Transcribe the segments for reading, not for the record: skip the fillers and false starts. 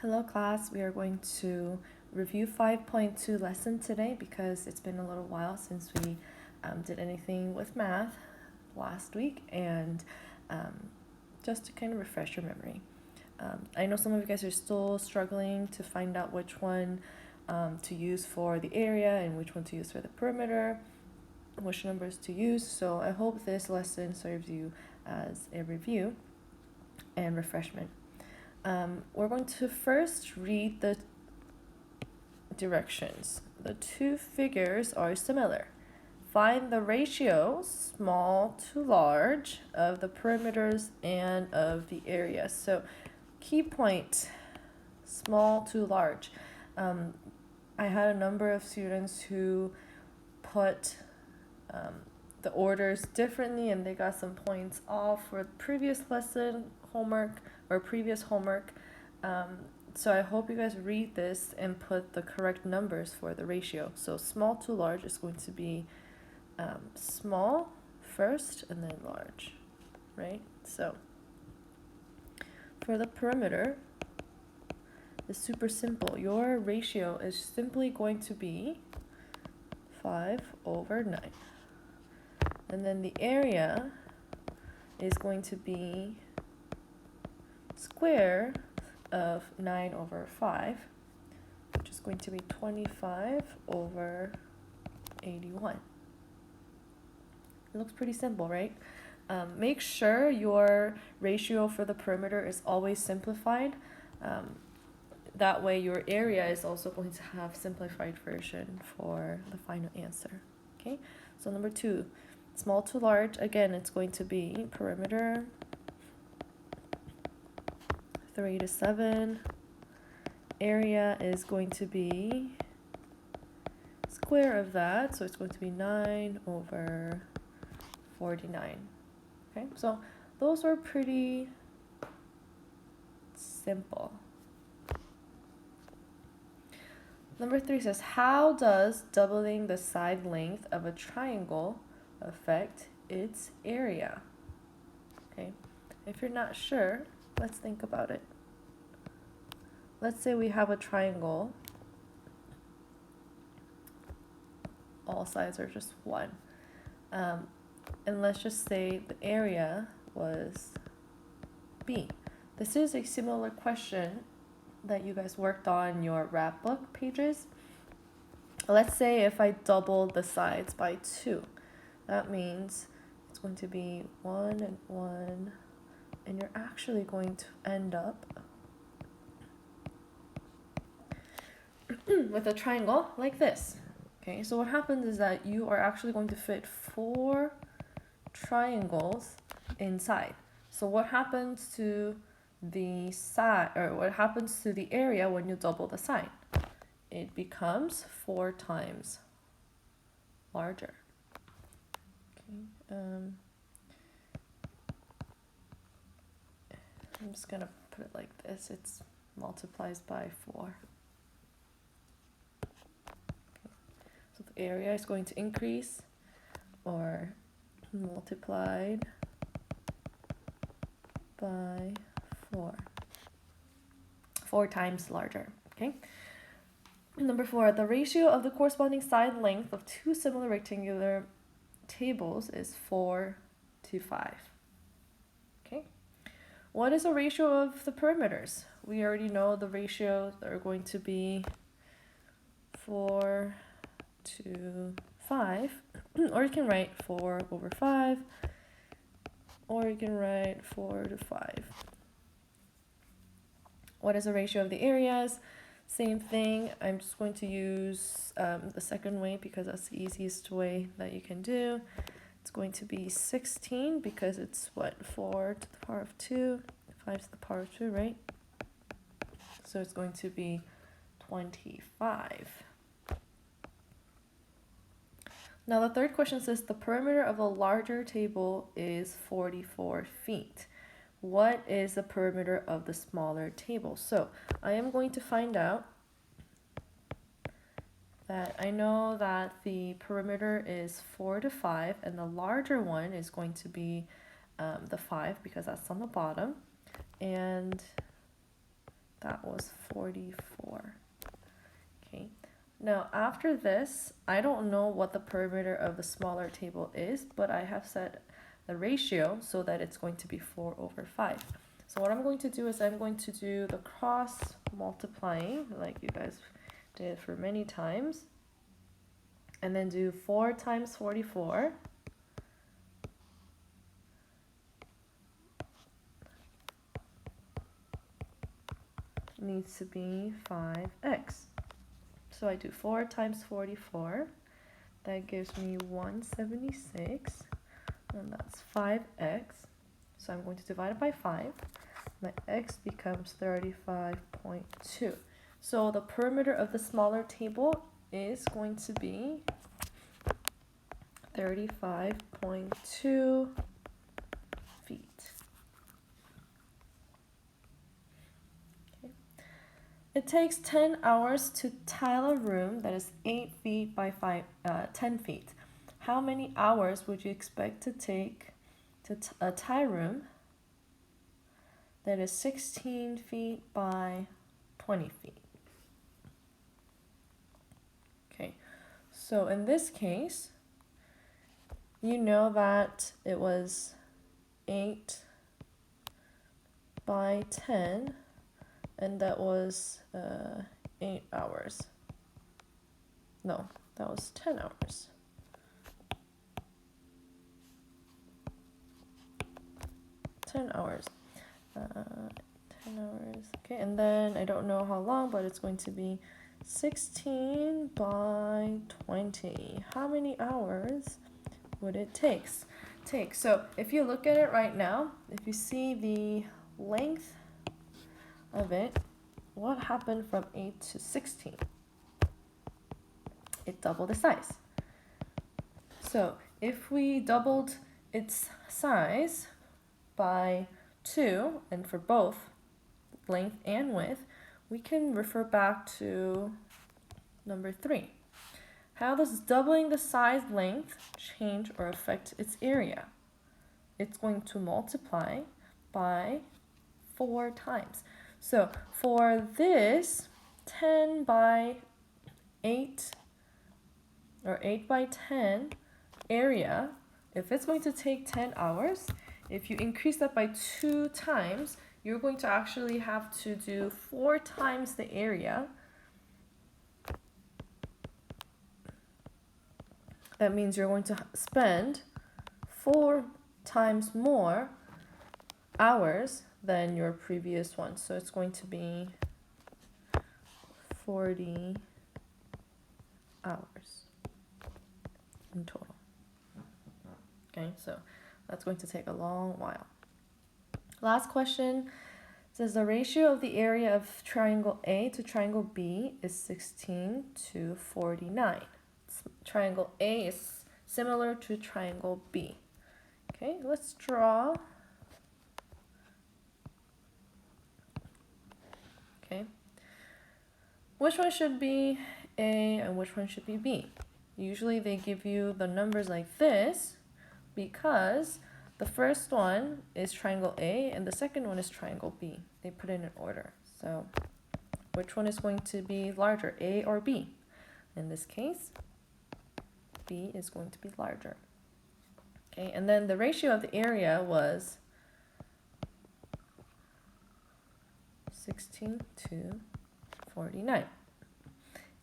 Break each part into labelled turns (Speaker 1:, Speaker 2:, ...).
Speaker 1: Hello class, we are going to review 5.2 lesson today because it's been a little while since we did anything with math last week, and just to kind of refresh your memory. I know some of you guys are still struggling to find out which one to use for the area and which one to use for the perimeter, which numbers to use, so I hope this lesson serves you as a review and refreshment. We're going to first read the directions. The two figures are similar. Find the ratio, small to large, of the perimeters and of the area. So key point, small to large. I had a number of students who put the orders differently and they got some points off for previous lesson homework or previous homework. So I hope you guys read this and put the correct numbers for the ratio. So small to large is going to be small first and then large, right? So for the perimeter, it's super simple. Your ratio is simply going to be 5/9. And then the area is going to be square of 9/5, which is going to be 25/81. It looks pretty simple, right? Make sure your ratio for the perimeter is always simplified. That way your area is also going to have simplified version for the final answer. Okay, so number 2, small to large, again, it's going to be perimeter 3 to 7. Area is going to be square of that, so it's going to be 9/49. Okay, so those are pretty simple. Number 3 says, how does doubling the side length of a triangle affect its area? Okay, if you're not sure, let's think about it. Let's say we have a triangle. All sides are just 1. And let's just say the area was B. This is a similar question that you guys worked on your wrap book pages. Let's say if I double the sides by 2, that means it's going to be 1 and 1, and you're actually going to end up with a triangle like this. Okay, so what happens is that you are actually going to fit 4 triangles inside. So what happens to the side, or what happens to the area when you double the side? It becomes 4 times larger. Okay, I'm just gonna put it like this. It's multiplies by 4. So the area is going to increase, or multiplied by 4 times larger. Okay. Number 4, the ratio of the corresponding side length of 2 similar rectangular tables is 4:5. Okay. What is the ratio of the perimeters? We already know the ratios are going to be 4:5, or you can write 4/5, or you can write 4:5. What is the ratio of the areas? Same thing. I'm just going to use the second way because that's the easiest way that you can do. It's going to be 16 because it's what, 4 to the power of 2, 5 to the power of 2, right? So it's going to be 25. Now the third question says the perimeter of a larger table is 44 feet. What is the perimeter of the smaller table? So I am going to find out that I know that the perimeter is 4:5, and the larger one is going to be the 5 because that's on the bottom, and that was 44. Okay, now after this, I don't know what the perimeter of the smaller table is, but I have set the ratio so that it's going to be 4/5. So what I'm going to do is I'm going to do the cross multiplying like you guys did for many times, and then do 4 times 44 needs to be 5x. So I do 4 times 44, that gives me 176, and that's 5x. So I'm going to divide it by 5. My x becomes 35.2. So the perimeter of the smaller table is going to be 35.2 feet. Okay. It takes 10 hours to tile a room that is 8 feet by 10 feet. How many hours would you expect to take to a tile room that is 16 feet by 20 feet? Okay, so in this case, you know that it was 8 by 10, and that was 8 hours. No, that was 10 hours. 10 hours. 10 hours. Okay, and then I don't know how long, but it's going to be 16 by 20. How many hours would it take? So if you look at it right now, if you see the length of it, what happened from 8 to 16? It doubled the size. So if we doubled its size by 2, and for both length and width, we can refer back to number 3. How does doubling the size length change or affect its area? It's going to multiply by 4 times. So for this 10 by 8 or 8 by 10 area, if it's going to take 10 hours, if you increase that by 2 times, you're going to actually have to do 4 times the area. That means you're going to spend 4 times more hours than your previous one. So it's going to be 40 hours in total. Okay, so that's going to take a long while. Last question says the ratio of the area of triangle A to triangle B is 16 to 49. Triangle A is similar to triangle B. Okay, let's draw. Okay, which one should be A and which one should be B? Usually they give you the numbers like this because the first one is triangle A and the second one is triangle B. They put it in order. So which one is going to be larger, A or B? In this case, B is going to be larger. Okay, and then the ratio of the area was 16 to 49.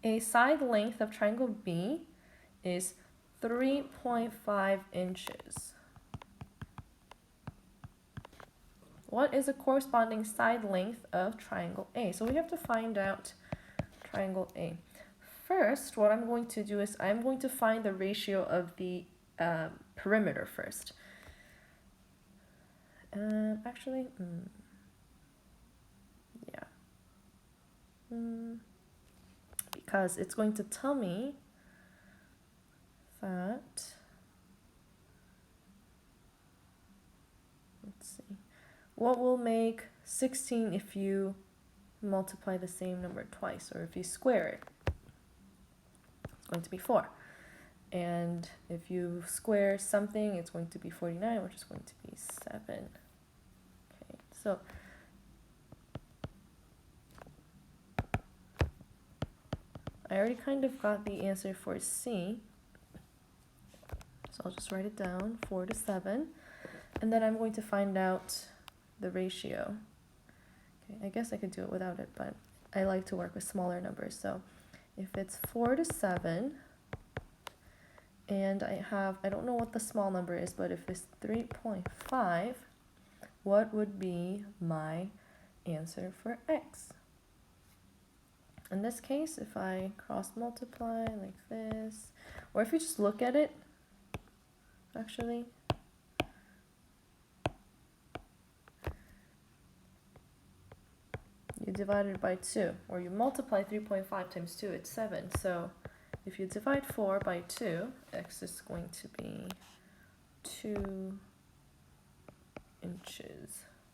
Speaker 1: A side length of triangle B is 3.5 inches. What is the corresponding side length of triangle A? So we have to find out triangle A. First, what I'm going to do is I'm going to find the ratio of the perimeter first. Actually, because it's going to tell me that, let's see, what will make 16 if you multiply the same number twice, or if you square it? It's going to be 4. And if you square something, it's going to be 49, which is going to be 7. Okay, so I already kind of got the answer for C. So I'll just write it down, 4 to 7. And then I'm going to find out the ratio. Okay, I guess I could do it without it, but I like to work with smaller numbers. So if it's 4 to 7, and I don't know what the small number is, but if it's 3.5, what would be my answer for x? In this case, if I cross multiply like this, or if you just look at it, actually, you divide it by 2, or you multiply 3.5 times 2, it's 7. So if you divide 4 by 2, x is going to be 2 inches.